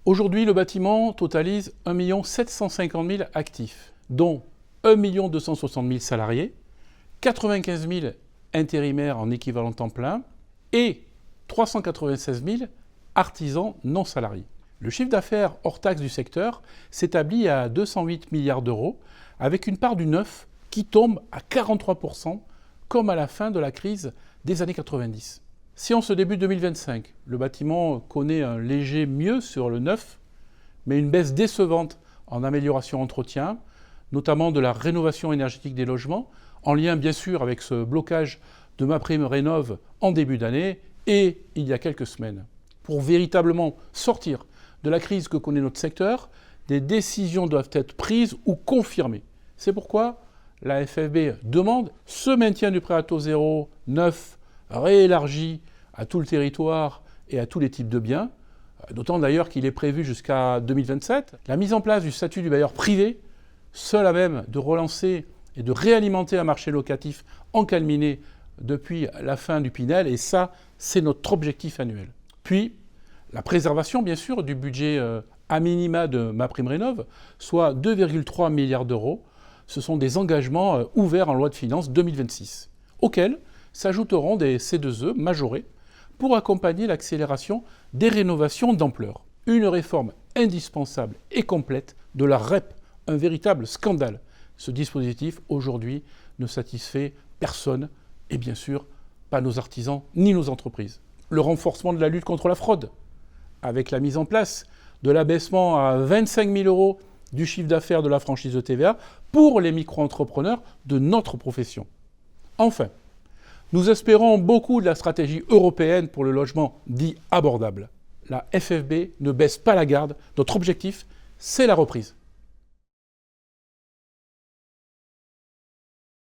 Aujourd'hui, le bâtiment totalise 1 750 000 actifs, dont 1 260 000 salariés, 95 000 intérimaires en équivalent temps plein et 396 000 artisans non salariés. Le chiffre d'affaires hors taxe du secteur s'établit à 208 milliards d'euros, avec une part du neuf qui tombe à 43%, comme à la fin de la crise des années 90. Si en ce début 2025, le bâtiment connaît un léger mieux sur le neuf, mais une baisse décevante en amélioration entretien, notamment de la rénovation énergétique des logements, en lien bien sûr avec ce blocage de MaPrimeRénov' en début d'année et il y a quelques semaines. Pour véritablement sortir de la crise que connaît notre secteur, des décisions doivent être prises ou confirmées. C'est pourquoi la FFB demande ce maintien du prêt à taux zéro, neuf, réélargi à tout le territoire et à tous les types de biens, d'autant d'ailleurs qu'il est prévu jusqu'à 2027. La mise en place du statut du bailleur privé, seul à même de relancer et de réalimenter un marché locatif encalminé depuis la fin du Pinel, et ça, c'est notre objectif annuel. Puis, la préservation, bien sûr, du budget à minima de MaPrimeRénov', soit 2,3 milliards d'euros. Ce sont des engagements ouverts en loi de finances 2026, auxquels s'ajouteront des C2E majorés pour accompagner l'accélération des rénovations d'ampleur. Une réforme indispensable et complète de la REP, un véritable scandale. Ce dispositif, aujourd'hui, ne satisfait personne, et bien sûr, pas nos artisans ni nos entreprises. Le renforcement de la lutte contre la fraude, avec la mise en place de l'abaissement à 25 000 euros du chiffre d'affaires de la franchise de TVA pour les micro-entrepreneurs de notre profession. Enfin, nous espérons beaucoup de la stratégie européenne pour le logement dit abordable. La FFB ne baisse pas la garde. Notre objectif, c'est la reprise.